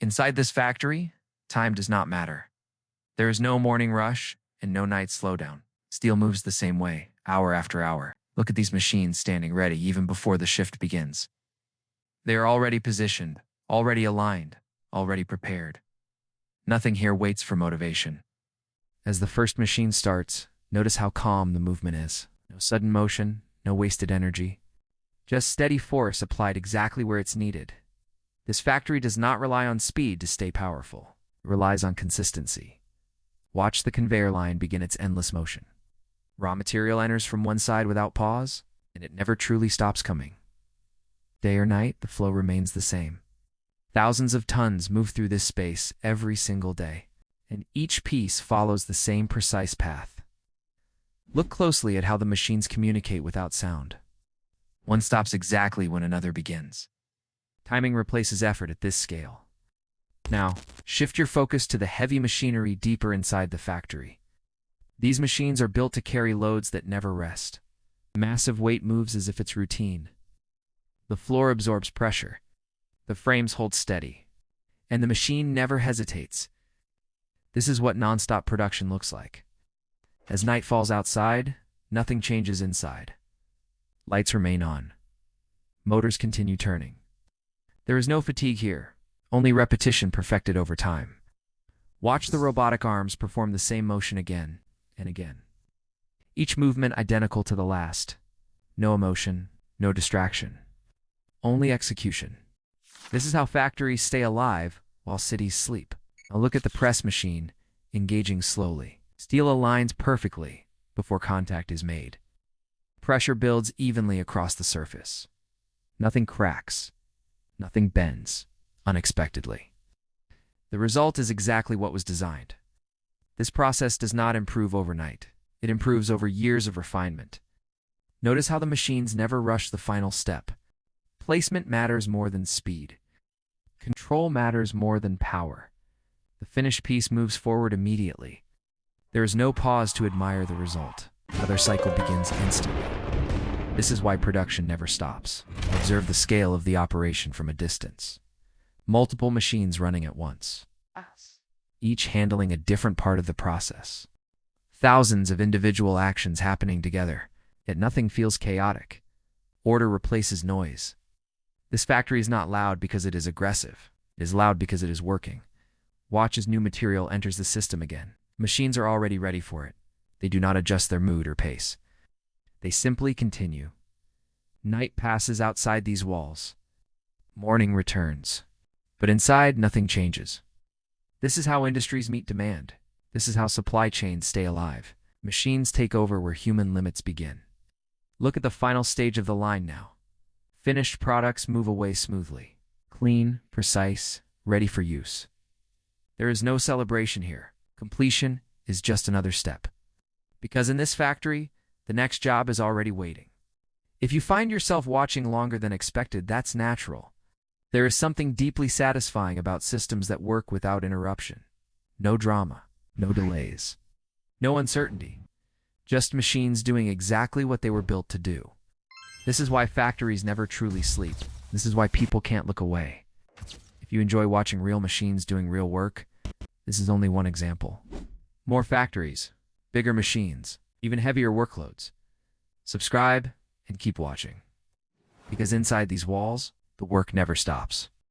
Inside this factory, time does not matter. There is no morning rush and no night slowdown. Steel moves the same way, hour after hour. Look at these machines standing ready even before the shift begins. They are already positioned, already aligned, already prepared. Nothing here waits for motivation. As the first machine starts, notice how calm the movement is. No sudden motion, no wasted energy. Just steady force applied exactly where it's needed. This factory does not rely on speed to stay powerful. It relies on consistency. Watch the conveyor line begin its endless motion. Raw material enters from one side without pause, and it never truly stops coming. Day or night, the flow remains the same. Thousands of tons move through this space every single day, and each piece follows the same precise path. Look closely at how the machines communicate without sound. One stops exactly when another begins. Timing replaces effort at this scale. Now, shift your focus to the heavy machinery deeper inside the factory. These machines are built to carry loads that never rest. Massive weight moves as if it's routine. The floor absorbs pressure. The frames hold steady. And the machine never hesitates. This is what nonstop production looks like. As night falls outside, nothing changes inside. Lights remain on. Motors continue turning. There is no fatigue here, only repetition perfected over time. Watch the robotic arms perform the same motion again and again. Each movement identical to the last. No emotion, no distraction. Only execution. This is how factories stay alive while cities sleep. Now look at the press machine, engaging slowly. Steel aligns perfectly before contact is made. Pressure builds evenly across the surface. Nothing cracks. Nothing bends unexpectedly. The result is exactly what was designed. This process does not improve overnight. It improves over years of refinement. Notice how the machines never rush the final step. Placement matters more than speed. Control matters more than power. The finished piece moves forward immediately. There is no pause to admire the result. Another cycle begins instantly. This is why production never stops. Observe the scale of the operation from a distance. Multiple machines running at once, each handling a different part of the process. Thousands of individual actions happening together, yet nothing feels chaotic. Order replaces noise. This factory is not loud because it is aggressive. It is loud because it is working. Watch as new material enters the system again. Machines are already ready for it. They do not adjust their mood or pace. They simply continue. Night passes outside these walls. Morning returns. But inside, nothing changes. This is how industries meet demand. This is how supply chains stay alive. Machines take over where human limits begin. Look at the final stage of the line now. Finished products move away smoothly. Clean, precise, ready for use. There is no celebration here. Completion is just another step. Because in this factory, the next job is already waiting. If you find yourself watching longer than expected, that's natural. There is something deeply satisfying about systems that work without interruption. No drama, no delays, no uncertainty. Just machines doing exactly what they were built to do. This is why factories never truly sleep. This is why people can't look away. If you enjoy watching real machines doing real work, this is only one example. More factories, bigger machines, even heavier workloads. Subscribe and keep watching. Because inside these walls, the work never stops.